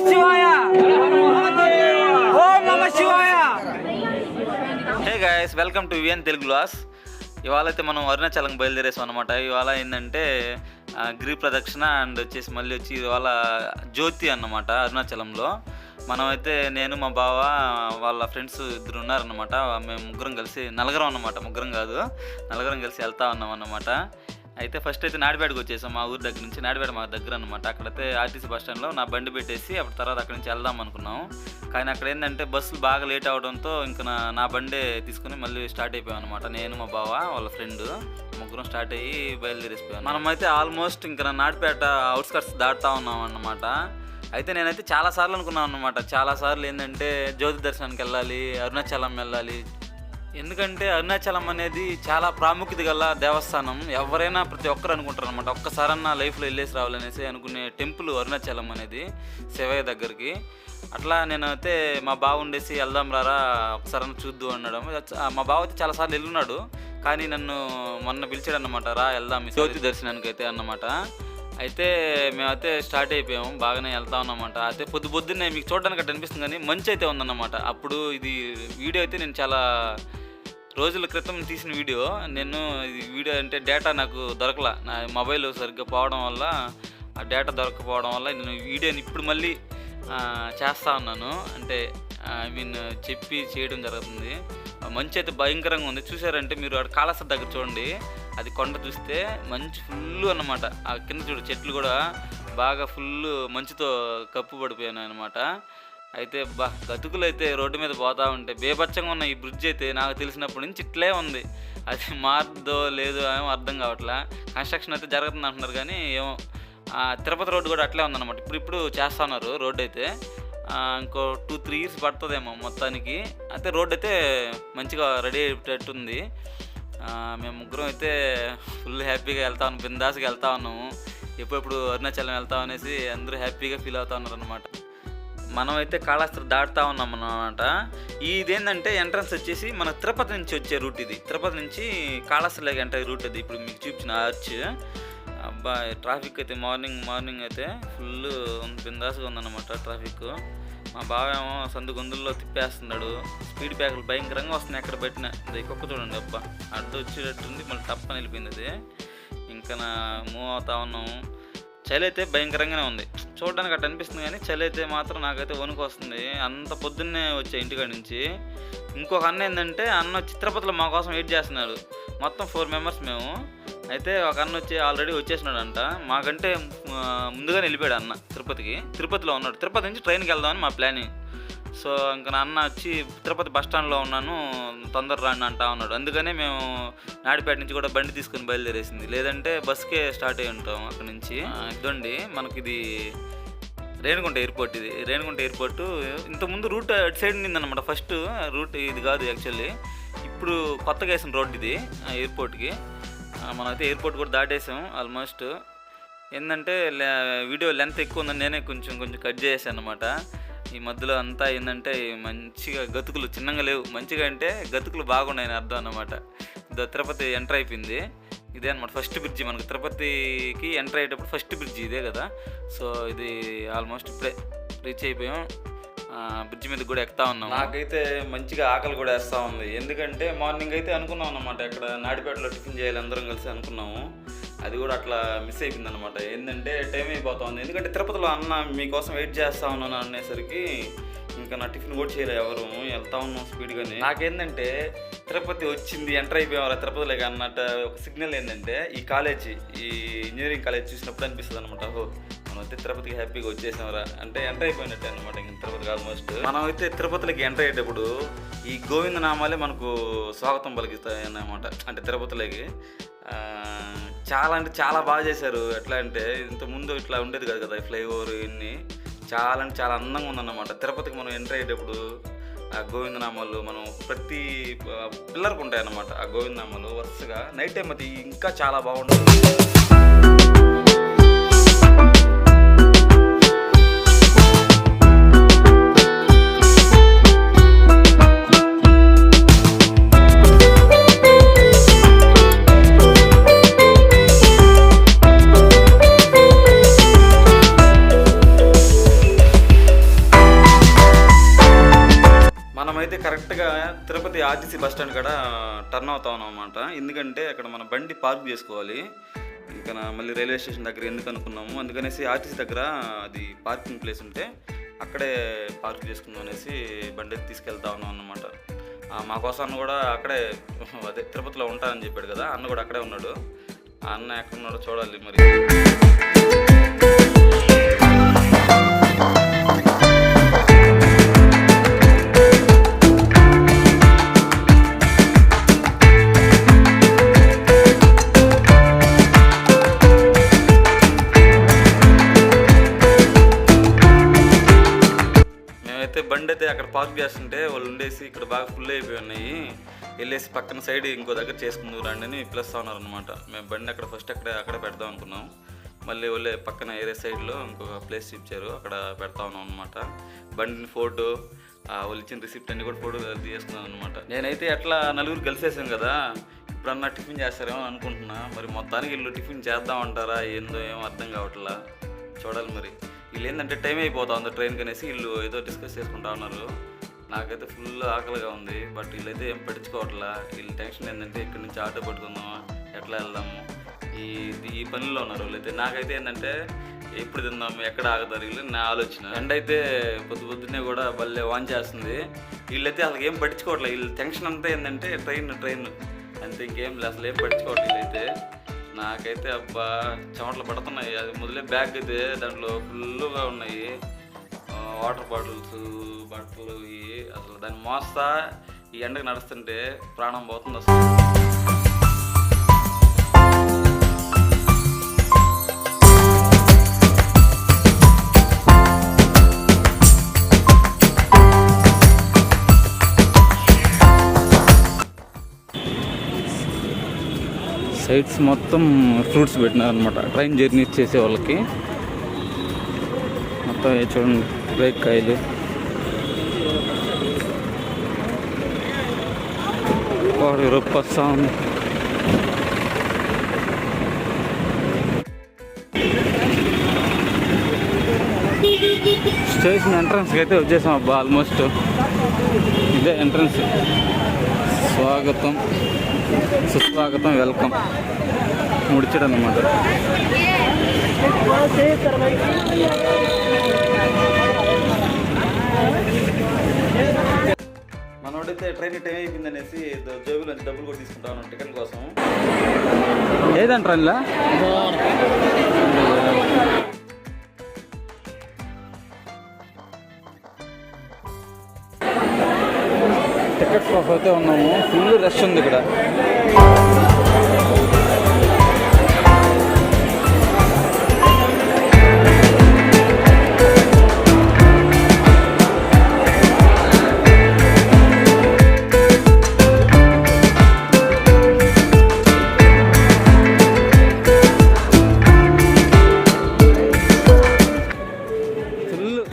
శివాయ. ఓం నమ శివాయ. Hey guys, welcome to VN Telugu vlogs. ఇవాళ అయితే మనం అరుణాచలం బయలుదేరేసాం అనమాట. ఇవాళ ఏంటంటే గిరి ప్రదక్షిణ అండ్ వచ్చేసి మళ్ళీ వచ్చి ఇవాళ జ్యోతి అన్నమాట. అరుణాచలంలో మనమైతే నేను మా బావ వాళ్ళ ఫ్రెండ్స్ ఇద్దరు ఉన్నారన్నమాట. మేము ముగ్గురం కలిసి నలుగురం అన్నమాట, ముగ్గురం కాదు నలుగురం కలిసి వెళ్తా ఉన్నాం అన్నమాట. అయితే ఫస్ట్ అయితే నాడిపేటకు వచ్చేసాం, మా ఊరి దగ్గర నుంచి. నాడిపేట మా దగ్గర అనమాట. అక్కడైతే ఆర్టీసీ బస్ స్టాండ్లో నా బండి పెట్టేసి అప్పుడు తర్వాత అక్కడి నుంచి వెళ్దాం అనుకున్నాం. కానీ అక్కడ ఏంటంటే బస్సులు బాగా లేట్ అవడంతో ఇంకా నా బండే తీసుకుని మళ్ళీ స్టార్ట్ అయిపోయాం అనమాట. నేను మా బావ వాళ్ళ ఫ్రెండ్ ముగ్గురం స్టార్ట్ అయ్యి బయలుదేరిపోయాం. మనమైతే ఆల్మోస్ట్ ఇంకా నాడిపేట అవుట్స్కట్స్ దాటుతా ఉన్నాం అన్నమాట. అయితే నేనైతే చాలాసార్లు అనుకున్నాను అనమాట. చాలాసార్లు ఏంటంటే జ్యోతి దర్శనానికి వెళ్ళాలి, అరుణాచలం వెళ్ళాలి. ఎందుకంటే అరుణాచలం అనేది చాలా ప్రాముఖ్యత గల దేవస్థానం. ఎవరైనా ప్రతి ఒక్కరు అనుకుంటారు అనమాట, ఒక్కసారన్నా లైఫ్లో వెళ్ళేసి రావాలనేసి అనుకునే టెంపుల్ అరుణాచలం అనేది, శివయ్య దగ్గరికి. అట్లా నేనైతే మా బావ ఉండేసి వెళ్దాం రారా ఒకసారన్నా చూద్దు అన్నాడు. మా బావ అయితే చాలాసార్లు వెళ్ళున్నాడు, కానీ నన్ను మొన్న పిలిచాడు అన్నమాట, రా వెళ్దాం జ్యోతి దర్శనానికి అయితే అన్నమాట. అయితే మేమైతే స్టార్ట్ అయిపోయాము, బాగానే వెళ్తా ఉన్నమాట. అయితే పొద్దున్నే మీకు చూడడానికి అట్లా అనిపిస్తుంది, కానీ మంచి అయితే ఉందన్నమాట. అప్పుడు ఇది వీడియో అయితే నేను చాలా రోజుల క్రితం తీసిన వీడియో. నేను ఇది వీడియో అంటే డేటా నాకు దొరకలా, నా మొబైల్ సరిగ్గా పోవడం వల్ల, ఆ డేటా దొరకపోవడం వల్ల నేను వీడియోని ఇప్పుడు మళ్ళీ చేస్తూ ఉన్నాను. అంటే ఐ మీన్ చెప్పి చేయడం జరుగుతుంది. మంచి అయితే భయంకరంగా ఉంది. చూసారంటే మీరు అక్కడ కాళహస్తి దగ్గర చూడండి, అది కొండ చూస్తే మంచు ఫుల్ అన్నమాట. ఆ కింద చూడు చెట్లు కూడా బాగా ఫుల్ మంచుతో కప్పు పడిపోయాను అనమాట. అయితే గతుకులు అయితే రోడ్డు మీద పోతూ ఉంటే బేబచ్చంగా ఉన్న ఈ బ్రిడ్జ్ అయితే నాకు తెలిసినప్పటి నుంచి ఇట్లే ఉంది. అది మారుద్దో లేదో ఏమో అర్థం కావట్లే. కన్స్ట్రక్షన్ అయితే జరుగుతుంది అంటున్నారు, కానీ ఏమో తిరుపతి రోడ్డు కూడా అట్లే ఉందన్నమాట. ఇప్పుడు చేస్తున్నారు రోడ్డు అయితే. ఇంకో 2-3 years పడుతుందేమో మొత్తానికి. అయితే రోడ్డు అయితే మంచిగా రెడీ అయ్యేటట్టుంది. మేము ముగ్గురం అయితే ఫుల్ హ్యాపీగా వెళ్తా ఉన్నాం, బిందాస్గా వెళ్తా ఉన్నాము. ఎప్పుడెప్పుడు అరుణాచలం వెళ్తాం అనేసి అందరూ హ్యాపీగా ఫీల్ అవుతా ఉన్నారు అనమాట. మనమైతే కాళహస్తి దాటుతూ ఉన్నాం అన్నమాట. ఇదేంటంటే ఎంట్రన్స్ వచ్చేసి మన తిరుపతి నుంచి వచ్చే రూట్ ఇది. తిరుపతి నుంచి కాళహస్తిలోకి ఎంటర్ రూట్ అది. ఇప్పుడు మీకు చూపించిన ఆర్చ్. అబ్బా ట్రాఫిక్ అయితే మార్నింగ్ అయితే ఫుల్ బిందాస్గా ఉందన్నమాట ట్రాఫిక్. మా బావ ఏమో సందు గొంతుల్లో తిప్పేస్తున్నాడు. స్పీడ్ బ్రేకర్లు భయంకరంగా వస్తున్నాయి ఎక్కడ పెట్టినా. ఇది కుక్క చూడండి, అబ్బా అడ్డు వచ్చేటట్టుంది, మళ్ళీ తప్పని వెళ్ళిపోయింది అది. ఇంకా మూవ్ అవుతా ఉన్నాము. చలి అయితే భయంకరంగానే ఉంది, చూడడానికి అట్లా అనిపిస్తుంది, కానీ చలి అయితే మాత్రం నాకైతే వణుకు వస్తుంది. అంత పొద్దున్నే వచ్చే ఇంటికాడ నుంచి. ఇంకొక అన్న ఏంటంటే, అన్న వచ్చి తిరుపతిలో మా కోసం వెయిట్ చేస్తున్నాడు. మొత్తం 4 members మేము. అయితే ఒక అన్న వచ్చి ఆల్రెడీ వచ్చేసినాడంట, మాకంటే ముందుగానే వెళ్ళిపోయాడు అన్న తిరుపతిలో ఉన్నాడు. తిరుపతి నుంచి ట్రైన్కి వెళ్దామని మా ప్లానింగ్. సో ఇంకా నా అన్న వచ్చి తిరుపతి బస్ స్టాండ్లో ఉన్నాను, తొందర రాండి అంటా ఉన్నాడు. అందుకనే మేము నాడిపేట నుంచి కూడా బండి తీసుకుని బయలుదేరేసింది, లేదంటే బస్కే స్టార్ట్ అయ్యి ఉంటాం అక్కడ నుంచి. ఇదండి మనకి ఇది రేణిగుంట ఎయిర్పోర్ట్. ఇది రేణిగుంట ఎయిర్పోర్టు. ఇంతకుముందు రూట్ అటు సైడ్ ఉందన్నమాట. ఫస్ట్ రూట్ ఇది కాదు యాక్చువల్లీ, ఇప్పుడు కొత్తగా వేసిన రోడ్ ఇది ఎయిర్పోర్ట్కి. మనమైతే ఎయిర్పోర్ట్ కూడా దాటేసాం ఆల్మోస్ట్. ఏంటంటే వీడియో లెంత్ ఎక్కువ ఉందని నేనే కొంచెం కట్ చేసాను అనమాట. ఈ మధ్యలో అంతా ఏంటంటే మంచిగా గతుకులు చిన్నగా లేవు, మంచిగా అంటే గతుకులు బాగున్నాయని అర్థం అన్నమాట. తిరుపతి ఎంటర్ అయిపోయింది. ఇదే అనమాట ఫస్ట్ బ్రిడ్జి. మనకు తిరుపతికి ఎంటర్ అయ్యేటప్పుడు ఫస్ట్ బ్రిడ్జి ఇదే కదా. సో ఇది ఆల్మోస్ట్ ఇప్పుడే రీచ్ అయిపోయాం. బ్రిడ్జ్ మీద కూడా ఎక్కుతా ఉన్నాం. నాకైతే మంచిగా ఆకలి కూడా వేస్తూ ఉంది, ఎందుకంటే మార్నింగ్ అయితే అనుకున్నాం అన్నమాట ఇక్కడ నాడిపేటలో టిఫిన్ చేయాలి అందరం కలిసి అనుకున్నాము. అది కూడా అట్లా మిస్ అయిపోయింది అనమాట. ఏంటంటే టైం అయిపోతా ఉంది, ఎందుకంటే తిరుపతిలో అన్న మీకోసం వెయిట్ చేస్తూ ఉన్నాను అనేసరికి ఇంకా నా టిఫిన్ కూడా చేయలేదు ఎవరు. వెళ్తా ఉన్నాం స్పీడ్గానే. నాకేంటంటే తిరుపతి వచ్చింది, ఎంటర్ అయిపోయాం తిరుపతిలోకి అన్నట్టు ఒక సిగ్నల్ ఏంటంటే ఈ కాలేజీ, ఈ ఇంజనీరింగ్ కాలేజ్ చూసినప్పుడు అనిపిస్తుంది అనమాట, ఓహో మనం అయితే తిరుపతికి హ్యాపీగా వచ్చేసాంరా అంటే ఎంటర్ అయిపోయినట్టే అనమాట. ఇంక తిరుపతికి ఆల్మోస్ట్ మనం అయితే తిరుపతిలోకి ఎంటర్ అయ్యేటప్పుడు ఈ గోవింద నామాలే మనకు స్వాగతం పలికిస్తాయి అన్నమాట. అంటే తిరుపతిలోకి చాలా అంటే చాలా బాగా చేశారు. ఎట్లా అంటే ఇంతకుముందు ఇట్లా ఉండేది కదా ఫ్లైఓవర్, ఇవన్నీ చాలా అంటే చాలా అందంగా ఉందన్నమాట. తిరుపతికి మనం ఎంటర్ అయ్యేటప్పుడు ఆ గోవిందనామాలు మనం ప్రతి పిల్లర్కి ఉంటాయి అన్నమాట. ఆ గోవిందనామాలు వరుసగా నైట్ టైం అది ఇంకా చాలా బాగుంటుంది. మనమైతే కరెక్ట్గా తిరుపతి ఆర్టీసీ బస్ స్టాండ్ కాడ టర్న్ అవుతా ఉన్నాం అనమాట. ఎందుకంటే అక్కడ మన బండి పార్క్ చేసుకోవాలి. ఇంకా మళ్ళీ రైల్వే స్టేషన్ దగ్గర ఎందుకు అనుకున్నాము, అందుకనేసి ఆర్టీసీ దగ్గర అది పార్కింగ్ ప్లేస్ ఉంటే అక్కడే పార్క్ చేసుకుందాం అనేసి బండి తీసుకెళ్తా ఉన్నాం అన్నమాట. మా కోసం అన్న కూడా అక్కడే, అదే తిరుపతిలో ఉంటానని చెప్పాడు కదా, అన్న కూడా అక్కడే ఉన్నాడు. ఆ అన్న ఎక్కడ ఉన్నాడో చూడాలి మరి. బండి అయితే అక్కడ పార్క్ చేస్తుంటే వాళ్ళు ఉండేసి ఇక్కడ బాగా ఫుల్ అయిపోయి ఉన్నాయి, వెళ్ళేసి పక్కన సైడ్ ఇంకో దగ్గర చేసుకుందుకు రండి అని పిలుస్తూ ఉన్నారు అనమాట. మేము బండి అక్కడ ఫస్ట్ అక్కడే పెడదాం అనుకున్నాం. మళ్ళీ వాళ్ళే పక్కన ఏరే సైడ్లో ఇంకొక ప్లేస్ చూపించారు, అక్కడ పెడతా ఉన్నాం అనమాట. బండిని ఫోటో, వాళ్ళు ఇచ్చిన రిసిప్ట్ అన్ని కూడా ఫోటో తీసుకున్నాను అనమాట. నేనైతే ఎట్లా నలుగురు కలిసేసాం కదా, ఇప్పుడన్నా టిఫిన్ చేస్తారేమో అనుకుంటున్నా. మరి మొత్తానికి వీళ్ళు టిఫిన్ చేద్దామంటారా ఏందో ఏమో అర్థం కావట్లా, చూడాలి మరి. వీళ్ళు ఏంటంటే టైం అయిపోతా ఉంది ట్రైన్కి అనేసి వీళ్ళు ఏదో డిస్కస్ చేసుకుంటా ఉన్నారు. నాకైతే ఫుల్ ఆకలిగా ఉంది, బట్ వీళ్ళైతే ఏం పట్టించుకోవట్లా. వీళ్ళు టెన్షన్ ఏంటంటే ఇక్కడి నుంచి ఆటో పట్టుకుందామా, ఎట్లా వెళ్దాము, ఈ పనిలో ఉన్నారు వీళ్ళైతే. నాకైతే ఏంటంటే ఎప్పుడు తిందాము, ఎక్కడ ఆగుతారు వీళ్ళు నా ఆలోచన. అండ్ అయితే పొద్దున్నే కూడా భలే వాన్ చేస్తుంది. వీళ్ళైతే అసలు ఏం పట్టించుకోవట్లేదు. వీళ్ళు టెన్షన్ అంతా ఏంటంటే ట్రైన్ అంతే, ఇంకేం లేదు, అసలు ఏం పట్టించుకోవట్లేదు వీళ్ళైతే. నాకైతే అబ్బా చెమటలు పడుతున్నాయి. అది మొదలే బ్యాగ్ అయితే దాంట్లో ఫుల్గా ఉన్నాయి, వాటర్ బాటిల్స్, బట్టలు, ఇవి అసలు దాన్ని మోస్తా ఈ ఎండకు నడుస్తుంటే ప్రాణం పోతుంది అసలు. సైడ్స్ మొత్తం ఫ్రూట్స్ పెట్టినారనమాట ట్రైన్ జర్నీ చేసే వాళ్ళకి. మొత్తం చూడండి, రేక్కాయలు, రొప్పస్తా ఉంది. స్టేషన్ ఎంట్రన్స్కి అయితే వచ్చేసాం అబ్బా, ఆల్మోస్ట్ ఇదే ఎంట్రన్స్. స్వాగతం, సుస్వాగతం, వెల్కమ్ ముడిచాడు అన్నమాట. మనోడైతే ట్రైన్ టైం అయిపోయింది అనేసి జేబులో నుంచి డబ్బులు కూడా తీసుకుంటా ఉన్నాం టికెట్ కోసం. ఏదంట ట్రైన్లో టికెట్స్ కోసం అయితే ఉన్నాము. ఫుల్ రష్ ఉంది ఇక్కడ.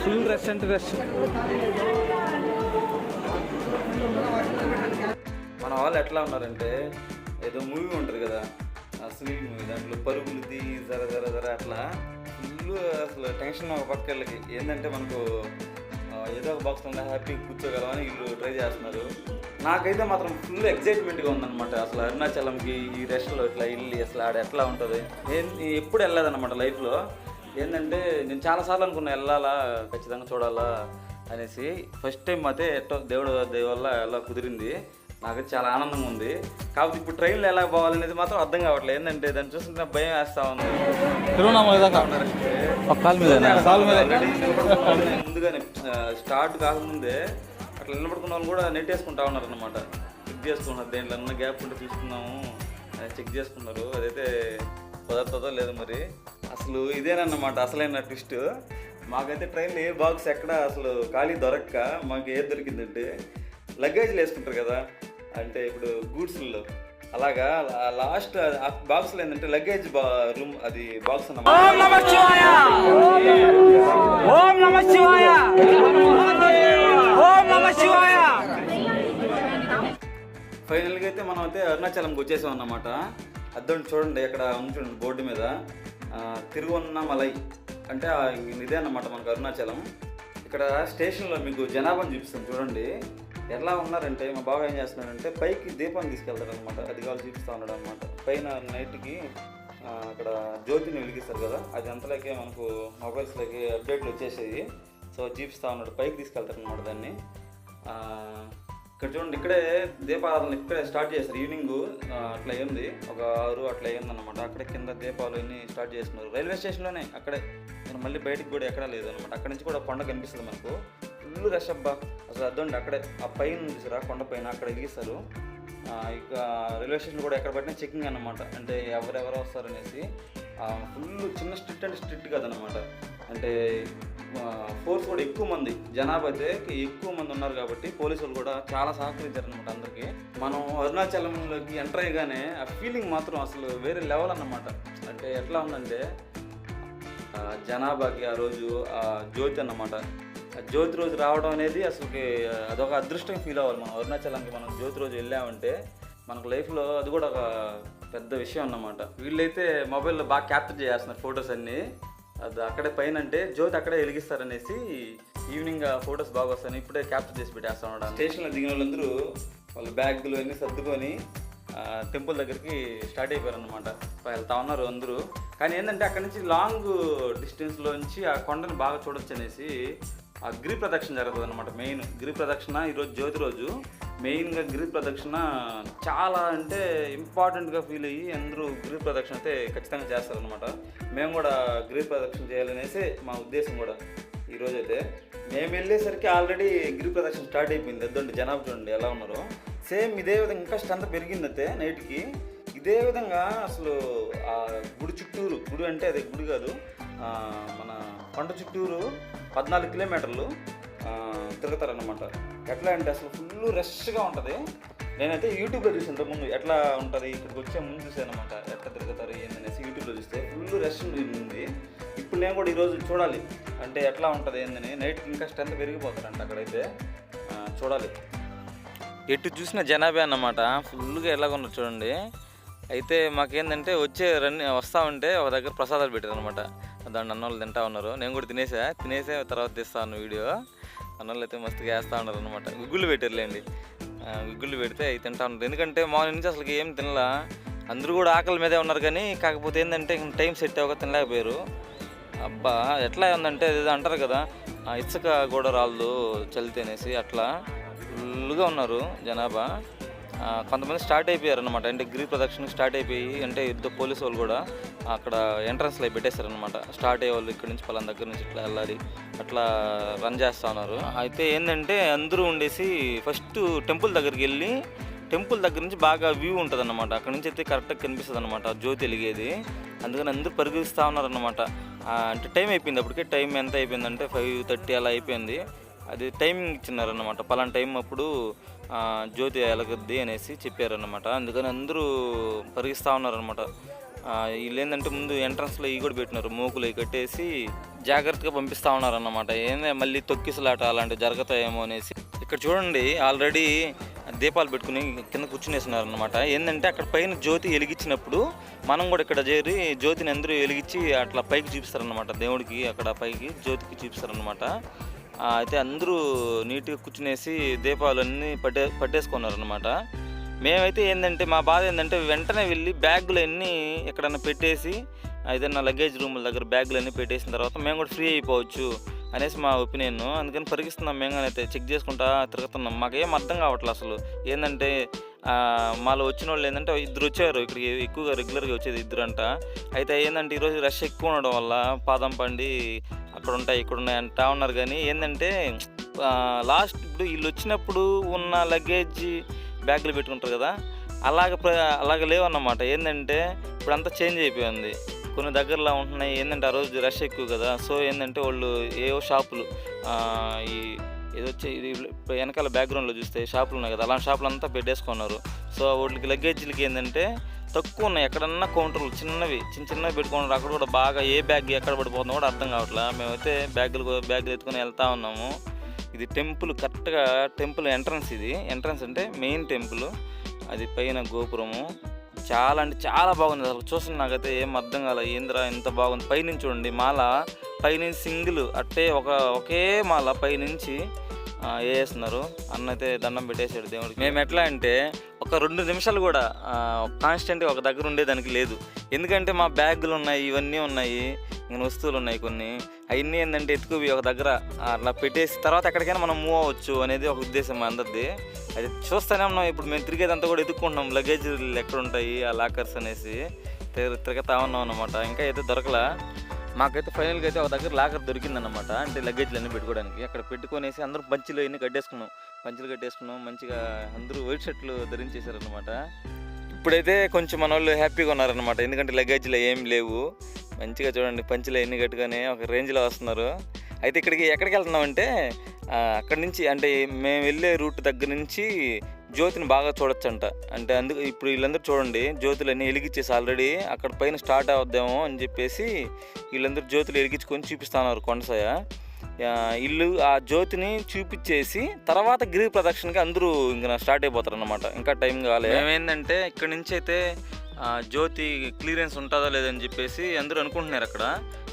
ఫుల్ రష్ అంటే రష్. మన వాళ్ళు ఎట్లా ఉన్నారంటే ఏదో మూవీ ఉంటుంది కదా, సునీల్ మూవీ, దాంట్లో పరుగులుది జర అట్లా ఫుల్ అసలు టెన్షన్. ఒక పక్కలకి ఏంటంటే మనకు ఏదో ఒక బాక్స్ ఉందా హ్యాపీగా కూర్చోగలమని వీళ్ళు ట్రై చేస్తున్నారు. నాకైతే మాత్రం ఫుల్ ఎక్సైట్మెంట్గా ఉందన్నమాట. అసలు అరుణాచలంకి ఈ రెస్ట్లో ఇట్లా వెళ్ళి అసలు ఆడ ఎట్లా ఉంటుంది, నేను ఎప్పుడు వెళ్ళలేదన్నమాట లైఫ్లో. ఏంటంటే నేను చాలాసార్లు అనుకున్నా వెళ్ళాలా, ఖచ్చితంగా చూడాలా అనేసి. ఫస్ట్ టైం అయితే ఎట్టో దేవుడు వల్ల ఎలా కుదిరింది. నాకైతే చాలా ఆనందంగా ఉంది. కాబట్టి ఇప్పుడు ట్రైన్లో ఎలా పోవాలనేది మాత్రం అర్థం కావట్లేదు. ఏంటంటే దాన్ని చూస్తుంటే భయం వేస్తూ ఉంది. ముందుగానే స్టార్ట్ కాకముందే అట్లా నిలబడుకున్న వాళ్ళు కూడా నెట్ వేసుకుంటా ఉన్నారు అన్నమాట. చెక్ చేసుకున్నారు, దేంట్లో అన్న గ్యాప్ ఉంటే తీసుకున్నాము చెక్ చేసుకున్నారు. అదైతే కుదరతుందో లేదు మరి. అసలు ఇదేనన్నమాట అసలైన ట్విస్ట్. మాకైతే ట్రైన్లో ఏ బాక్స్ ఎక్కడ అసలు ఖాళీ దొరక్క మాకు ఏది దొరికిందంటే లగేజ్లు వేసుకుంటారు కదా, అంటే ఇప్పుడు గూడ్స్లో అలాగా లాస్ట్ బాక్స్లో ఏంటంటే లగేజ్ రూమ్, అది బాక్స్ అన్నమాట. ఫైనల్గా అయితే మనం అయితే అరుణాచలంకి వచ్చేసాం అన్నమాట. అద్దం చూడండి, అక్కడ చూడండి బోర్డు మీద తిరువన్నామలై అంటే ఇదే అన్నమాట మనకు అరుణాచలం. ఇక్కడ స్టేషన్లో మీకు జనాభాను చూపిస్తాం చూడండి. ఎలా ఉన్నారంటే మా బావ ఏం చేస్తున్నాడంటే పైకి దీపాన్ని తీసుకెళ్తాడు అనమాట, అది కావాలి చూపిస్తూ ఉన్నాడు అనమాట. పైన నైట్కి అక్కడ జ్యోతిని వెలిగిస్తారు కదా, అది అంతలోకే మనకు మొబైల్స్లోకి అప్డేట్లు వచ్చేసేది. సో చూపిస్తూ ఉన్నాడు, పైకి తీసుకెళ్తారు అనమాట దాన్ని. ఇక్కడ చూడండి, ఇక్కడే దీపారాధన ఇక్కడే స్టార్ట్ చేస్తారు. ఈవినింగ్ అట్లా అయింది, ఒక 6 అట్లా అయిందన్నమాట. అక్కడే కింద దీపాలు అన్నీ స్టార్ట్ చేస్తున్నారు రైల్వే స్టేషన్లోనే. అక్కడే నేను మళ్ళీ బయటికి కూడా ఎక్కడా లేదు అనమాట. అక్కడి నుంచి కూడా కొండ కనిపిస్తుంది మనకు, ఫుల్ రష్ అబ్బా అసలు. అర్థండి అక్కడే ఆ పైన చూసారా, కొండ పైన అక్కడ ఎగిస్తారు. ఇక రైల్వే స్టేషన్ కూడా ఎక్కడ పట్టినా చెకింగ్ అనమాట, అంటే ఎవరెవరు వస్తారనేసి. ఫుల్ చిన్న స్ట్రిక్ట్ అంటే స్ట్రిక్ట్ కదనమాట, అంటే ఫోర్స్ కూడా ఎక్కువ మంది, జనాభా అయితే ఎక్కువ మంది ఉన్నారు కాబట్టి పోలీసులు కూడా చాలా సహకరించారు అనమాట అందరికీ. మనం అరుణాచలంలోకి ఎంటర్ అయ్యగానే ఆ ఫీలింగ్ మాత్రం అసలు వేరే లెవెల్ అన్నమాట. అంటే ఎట్లా ఉందంటే జనాభాకి ఆ రోజు జ్యోతి అన్నమాట, జ్యోతి రోజు రావడం అనేది అసలుకి అదొక అదృష్టం ఫీల్ అవ్వాలి. మనం అరుణాచలంకి మనం జ్యోతి రోజు వెళ్ళామంటే మనకు లైఫ్లో అది కూడా ఒక పెద్ద విషయం అన్నమాట. వీళ్ళైతే మొబైల్లో బాగా క్యాప్చర్ చేస్తున్నారు ఫొటోస్ అన్నీ. అది అక్కడే పైన అంటే జ్యోతి అక్కడే వెలిగిస్తారనేసి ఈవినింగ్ ఆ ఫొటోస్ బాగా వస్తాయి. ఇప్పుడే క్యాప్చర్ చేసి పెట్టేస్తా ఉన్నాడు. స్టేషన్లో దిగిన వాళ్ళందరూ వాళ్ళ బ్యాగులు అన్నీ సర్దుకొని టెంపుల్ దగ్గరికి స్టార్ట్ అయిపోయారు అనమాట. వెళ్తా ఉన్నారు అందరూ. కానీ ఏంటంటే అక్కడి నుంచి లాంగ్ డిస్టెన్స్లో నుంచి ఆ కొండని బాగా చూడొచ్చు అనేసి ఆ గిరి ప్రదక్షిణ జరుగుతుంది అనమాట. మెయిన్ గిరి ప్రదక్షిణ ఈరోజు జ్యోతి రోజు. మెయిన్గా గిరి ప్రదక్షిణ చాలా అంటే ఇంపార్టెంట్గా ఫీల్ అయ్యి అందరూ గిరి ప్రదక్షిణ అయితే ఖచ్చితంగా చేస్తారనమాట. మేము కూడా గిరి ప్రదక్షిణ చేయాలనేసి మా ఉద్దేశం కూడా. ఈరోజైతే మేము వెళ్ళేసరికి ఆల్రెడీ గిరి ప్రదక్షిణ స్టార్ట్ అయిపోయింది. అదండి జనాభా చూడండి ఎలా ఉన్నారో. సేమ్ ఇదే విధంగా ఇంకా స్ట్రెంత్ పెరిగిందైతే నైట్కి. ఇదే విధంగా అసలు ఆ గుడి చుట్టూరు, గుడి అంటే అదే గుడి కాదు, మన కొండ చుట్టూరు 14 కిలోమీటర్లు తిరుగుతారనమాట. ఎట్లా అంటే అసలు ఫుల్ రష్గా ఉంటుంది. నేనైతే యూట్యూబ్లో చూసాను ముందు ఎట్లా ఉంటుంది, ఇక్కడికి వచ్చే ముందు చూసాను అనమాట ఎట్లా తిరుగుతారు ఏందనేసి. యూట్యూబ్లో చూస్తే ఫుల్ రష్ ఉంది. ఇప్పుడు నేను కూడా ఈరోజు చూడాలి అంటే ఎట్లా ఉంటుంది ఏందని. నైట్కి ఇంకా స్ట్రెంత్ పెరిగిపోతారంట అక్కడైతే, చూడాలి. ఎటు చూసిన జనాభా అన్నమాట, ఫుల్గా ఎలాగొన్నారు చూడండి. అయితే మాకేంటంటే వస్తూ ఉంటే ఒక దగ్గర ప్రసాదాలు పెట్టారు అనమాట. దాన్ని అన్నోళ్ళు తింటా ఉన్నారు. నేను కూడా తినేసే తర్వాత తీస్తాను వీడియో. అన్నోళ్ళు అయితే మస్తుగా వేస్తూ ఉన్నారు అనమాట. గుగ్గులు పెట్టారులేండి, గుగ్గులు పెడితే అవి తింటా ఉన్నారు. ఎందుకంటే మార్నింగ్ నుంచి అసలు ఏం తినలా, అందరూ కూడా ఆకలి మీదే ఉన్నారు. కానీ కాకపోతే ఏంటంటే టైం సెట్ అవ్వక తినలేకపోయారు. అబ్బా ఎట్లా ఉందంటే ఏదో అంటారు కదా, ఇసుక కూడా రాళ్ళు చల్లితేనేసి అట్లా ఫుల్గా ఉన్నారు జనాభా. కొంతమంది స్టార్ట్ అయిపోయారు అనమాట, అంటే గిరి ప్రదక్షిణకి స్టార్ట్ అయిపోయి, అంటే ఇద్దరు పోలీసు వాళ్ళు కూడా అక్కడ ఎంట్రన్స్లో పెట్టేశారనమాట. స్టార్ట్ అయ్యే వాళ్ళు ఇక్కడ నుంచి పలానా దగ్గర నుంచి ఇట్లా వెళ్ళాలి, అట్లా రన్ చేస్తూ ఉన్నారు. అయితే ఏంటంటే అందరూ ఉండేసి ఫస్ట్ టెంపుల్ దగ్గరికి వెళ్ళి, టెంపుల్ దగ్గర నుంచి బాగా వ్యూ ఉంటుంది అన్నమాట. అక్కడ నుంచి అయితే కరెక్ట్గా కనిపిస్తుంది అనమాట జ్యోతి వెలిగేది. అందుకని అందరూ పరిగెత్తుస్తూ ఉన్నారన్నమాట. అంటే టైం అయిపోయింది అప్పటికే. టైం ఎంత అయిపోయిందంటే 5:30 అలా అయిపోయింది. అది టైమింగ్ ఇచ్చినారన్నమాట, పలానా టైం అప్పుడు జ్యోతి వెలగద్ది అనేసి చెప్పారన్నమాట. అందుకని అందరూ పరిగిస్తూ ఉన్నారనమాట. వీళ్ళు ఏంటంటే ముందు ఎంట్రన్స్లో ఇవి కూడా పెట్టినారు, మోకులు కట్టేసి జాగ్రత్తగా పంపిస్తూ ఉన్నారన్నమాట. మళ్ళీ తొక్కిసలాట అలాంటివి జరుగుతాయేమో అనేసి. ఇక్కడ చూడండి ఆల్రెడీ దీపాలు పెట్టుకుని కింద కూర్చునేస్తున్నారనమాట. ఏంటంటే అక్కడ పైన జ్యోతి వెలిగించినప్పుడు మనం కూడా ఇక్కడ చేరి జ్యోతిని అందరూ వెలిగించి అట్లా పైకి చూపిస్తారనమాట. దేవుడికి అక్కడ పైకి జ్యోతికి చూపిస్తారనమాట. అయితే అందరూ నీట్గా కూర్చునేసి దీపాలన్నీ పట్టేసుకున్నారనమాట. మేమైతే ఏంటంటే మా బాధ ఏంటంటే వెంటనే వెళ్ళి బ్యాగులు అన్నీ ఎక్కడన్నా పెట్టేసి, ఏదైనా లగేజ్ రూముల దగ్గర బ్యాగులు అన్నీ పెట్టేసిన తర్వాత మేము కూడా ఫ్రీ అయిపోవచ్చు అనేసి మా ఒపీనియన్. అందుకని పరిగిస్తున్నాం. మేము అయితే చెక్ చేసుకుంటా తిరుగుతున్నాం. మాకేం అర్థం కావట్లేదు అసలు. ఏంటంటే మాలో వచ్చిన వాళ్ళు ఏంటంటే 2 వచ్చారు ఇక్కడికి, ఎక్కువగా రెగ్యులర్గా వచ్చేది 2 అంట. అయితే ఏంటంటే ఈరోజు రష్ ఎక్కువ ఉండడం వల్ల పాదం పండి అక్కడ ఉంటాయి ఇక్కడ ఉన్నాయి అంటా ఉన్నారు. కానీ ఏంటంటే లాస్ట్ ఇప్పుడు వీళ్ళు వచ్చినప్పుడు ఉన్న లగేజ్ బ్యాగులు పెట్టుకుంటారు కదా, అలాగ లేవన్నమాట. ఏంటంటే ఇప్పుడంతా చేంజ్ అయిపోయింది. కొన్ని దగ్గరలో ఉంటున్నాయి. ఏంటంటే ఆ రోజు రష్ ఎక్కువ కదా. సో ఏంటంటే వాళ్ళు ఏవో షాపులు, ఈ ఏదో వచ్చి వెనకాల బ్యాక్గ్రౌండ్లో చూస్తే షాపులు ఉన్నాయి కదా, అలాంటి షాపులు అంతా పెట్టేసుకున్నారు. సో వాటికి లగేజీలకి ఏంటంటే తక్కువ ఉన్నాయి. ఎక్కడన్నా కౌంటర్లు చిన్నవి పెట్టుకున్నారు. అక్కడ కూడా బాగా ఏ బ్యాగ్ ఎక్కడ పడిపోతుందో కూడా అర్థం కావట్లేదు. మేమైతే బ్యాగులు ఎత్తుకొని వెళ్తూ ఉన్నాము. ఇది టెంపుల్, కరెక్ట్గా టెంపుల్ ఎంట్రన్స్. ఇది ఎంట్రన్స్ అంటే మెయిన్ టెంపుల్. అది పైన గోపురము చాలా అంటే చాలా బాగుంది. అసలు చూస్తున్న నాకైతే ఏం అర్థం కాలే, ఏంద్రా ఎంత బాగుంది. పైనుంచి చూడండి మాల, పైనుంచి సింగిల్ అట్టే ఒకే మాల పైనుంచి వేస్తున్నారు. అన్న అయితే దండం పెట్టేశాడు దేవుడికి. మేము ఎట్లా అంటే ఒక 2 నిమిషాలు కూడా కాన్స్టెంట్గా ఒక దగ్గర ఉండేదానికి లేదు. ఎందుకంటే మా బ్యాగులు ఉన్నాయి, ఇవన్నీ ఉన్నాయి, ఇంకా వస్తువులు ఉన్నాయి కొన్ని. అవన్నీ ఏంటంటే ఎత్తుకువి ఒక దగ్గర అట్లా పెట్టేసి తర్వాత ఎక్కడికైనా మనం మూవ్ అవ్వచ్చు అనేది ఒక ఉద్దేశం మా అందరిది. అది చూస్తూనే ఉన్నాం. ఇప్పుడు మేము తిరిగేదంతా కూడా ఎత్తుక్కుంటున్నాం, లగేజీలు ఎక్కడ ఉంటాయి ఆ లాకర్స్ అనేసి తిరుగుతా ఉన్నాం అన్నమాట. ఇంకా అయితే దొరకలా. మాకైతే ఫైనల్గా అయితే ఒక దగ్గర లాకర్ దొరికిందన్నమాట. అంటే లగేజ్లు అన్నీ పెట్టుకోవడానికి అక్కడ పెట్టుకొనేసి అందరూ పంచులు అన్నీ కట్టేసుకున్నాం. మంచిగా అందరూ వైట్ షర్ట్లు ధరించేశారనమాట. ఇప్పుడైతే కొంచెం మన వాళ్ళు హ్యాపీగా ఉన్నారనమాట. ఎందుకంటే లగేజ్లు ఏం లేవు. మంచిగా చూడండి, పంచులు అన్నీ కట్టుకొని ఒక రేంజ్లో వస్తున్నారు. అయితే ఎక్కడికి వెళ్తున్నామంటే అక్కడి నుంచి అంటే మేము వెళ్ళే రూట్ దగ్గర నుంచి జ్యోతిని బాగా చూడొచ్చంట. అంటే అందుకు ఇప్పుడు వీళ్ళందరూ చూడండి జ్యోతులు అన్నీ వెలిగించేసి ఆల్రెడీ అక్కడ పైన స్టార్ట్ అవుద్దాము అని చెప్పేసి వీళ్ళందరూ జ్యోతులు వెలిగించుకొని చూపిస్తున్నారు కొండసాయ. ఇల్లు ఆ జ్యోతిని చూపించేసి తర్వాత గిరి ప్రదక్షిణకి అందరూ ఇంకా స్టార్ట్ అయిపోతారు అన్నమాట. ఇంకా టైం కాలేదు. ఏమైందంటే ఇక్కడ నుంచి అయితే జ్యోతి క్లియరెన్స్ ఉంటుందా లేదని చెప్పేసి అందరూ అనుకుంటున్నారు అక్కడ.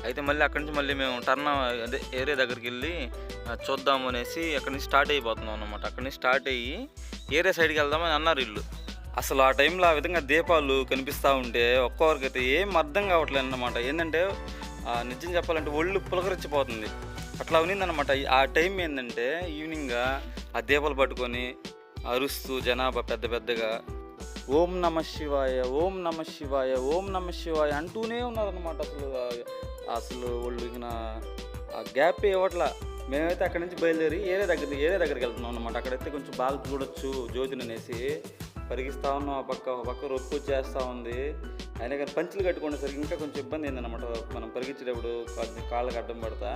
అయితే మళ్ళీ అక్కడి నుంచి మళ్ళీ మేము టర్న్ అదే ఏరియా దగ్గరికి వెళ్ళి చూద్దాము అనేసి అక్కడి నుంచి స్టార్ట్ అయిపోతున్నాం అన్నమాట. అక్కడి నుంచి స్టార్ట్ అయ్యి ఏరియా సైడ్కి వెళ్దామని అన్నారు వీళ్ళు. అసలు ఆ టైంలో ఆ విధంగా దీపాలు కనిపిస్తూ ఉంటే ఒక్కొక్కరికైతే ఏం అర్థం కావట్లేదు అన్నమాట. ఏంటంటే నిజం చెప్పాలంటే ఒళ్ళు పులకరించిపోతుంది. అట్లా ఉన్నిందనమాట. ఆ టైం ఏంటంటే ఈవినింగ్గా ఆ దీపాలు పట్టుకొని అరుస్తూ జనాభా పెద్దగా ఓం నమ శివాయ, ఓం నమ శివాయ, ఓం నమ శివాయ అంటూనే ఉన్నారనమాట. అసలు వాళ్ళు ఇక ఆ గ్యాప్ ఇవ్వట్లా. మేమైతే అక్కడి నుంచి బయలుదేరి ఏరియా దగ్గరికి వెళ్తున్నాం అనమాట. అక్కడైతే కొంచెం బాగా చూడొచ్చు జ్యోతిని అనేసి పరిగిస్తూ ఉన్నాం. ఒక పక్క రొక్కు చేస్తూ ఉంది. అయినా కానీ పంచులు కట్టుకునేసరికి ఇంకా కొంచెం ఇబ్బంది అయిందనమాట. మనం పరిగించేటప్పుడు కాళ్ళకి అడ్డం పడతా.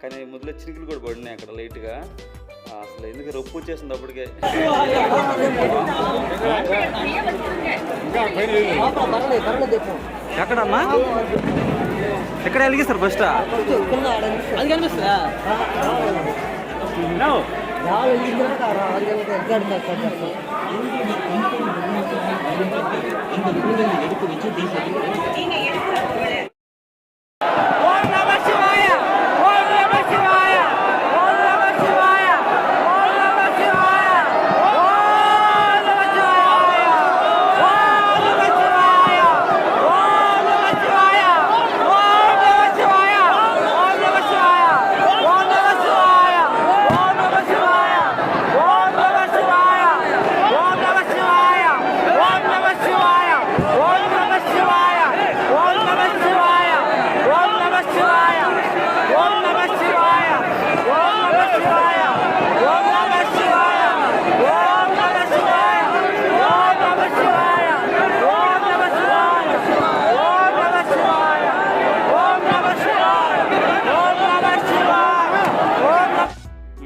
కానీ మొదలు చినుకులు కూడా పడినాయి అక్కడ లైట్గా. అసలు ఎందుకు రొప్పు వచ్చేసింది అప్పటికే. ఎక్కడమ్మా ఎక్కడ వెలిగిస్తారు ఫస్ట్? అది కనిపిస్తుందా?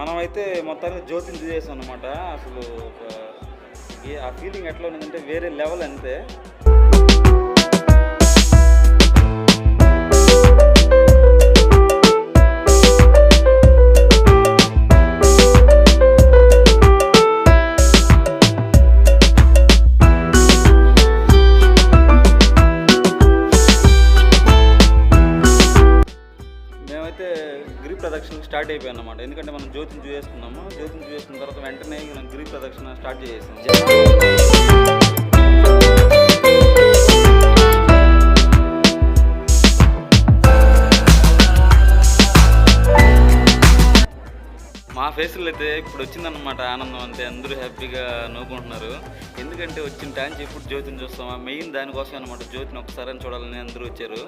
మనమైతే మొత్తానికి జ్యోతిని చూసేసాం అనమాట. అసలు ఆ ఫీలింగ్ ఎట్లా ఉన్నదంటే వేరే లెవెల్ అంతే. గిరి ప్రదక్షిణ స్టార్ట్ అయిపోయాయి అన్నమాట. ఎందుకంటే మనం జ్యోతిని చూసేసుకున్నాము. జ్యోతిని చూసేసుకున్న తర్వాత వెంటనే మనం గిరి ప్రదక్షిణ స్టార్ట్ చేసేసాం. మా ఫేసులు అయితే ఇప్పుడు వచ్చిందన్నమాట ఆనందం. అంతే అందరూ హ్యాపీగా నవ్వుకుంటున్నారు. ఎందుకంటే వచ్చిన టైం ఎప్పుడు జ్యోతిని చూస్తామా, మెయిన్ దానికోసం అనమాట. జ్యోతిని ఒకసారి చూడాలని అందరూ వచ్చారు.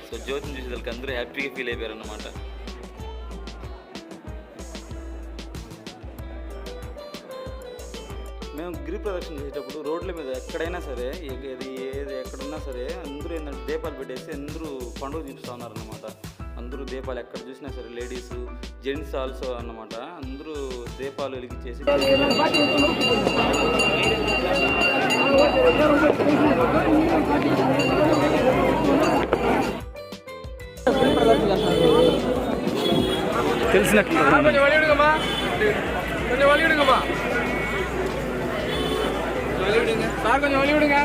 సో జ్యోతిని చూసేదానికి అందరూ హ్యాపీగా ఫీల్ అయిపోయారు అన్నమాట. మేము గిరి ప్రదక్షిణ చేసేటప్పుడు రోడ్ల మీద ఎక్కడైనా సరే ఎక్కడున్నా సరే అందరూ ఏంటంటే దీపాలు పెట్టేసి అందరూ పండుగ చూపిస్తూ ఉన్నారన్నమాట. అందరూ దీపాలు ఎక్కడ చూసినా సరే లేడీస్ జెంట్స్ ఆల్సో అన్నమాట. అందరూ దీపాలు వెలిగించేసి తెలిసినట్లు సార్ కొంచెం వలి విడుங்க.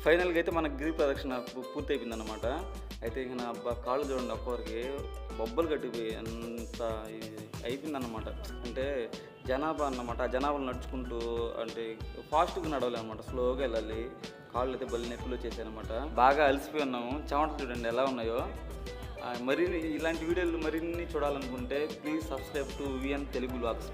ఫైనల్గా అయితే మన గిరి ప్రదక్షిణ పూర్తి అయిపోయింది అనమాట. అయితే ఇక నా కాళ్ళు చూడండి ఒక్కరికి బొబ్బలు కట్టిపోయి అంత అయిపోయిందన్నమాట. అంటే జనాభా అన్నమాట. ఆ జనాభాలు నడుచుకుంటూ అంటే ఫాస్ట్గా నడవాలి అనమాట, స్లోగా వెళ్ళాలి. కాళ్ళు అయితే బలి నొప్పులు వచ్చేసాయి అనమాట. బాగా అలసిపోయి ఉన్నాము. చెమట చూడండి ఎలా ఉన్నాయో. మరి ఇలాంటి వీడియోలు మరిన్ని చూడాలనుకుంటే please subscribe to VN Telugu vlogs.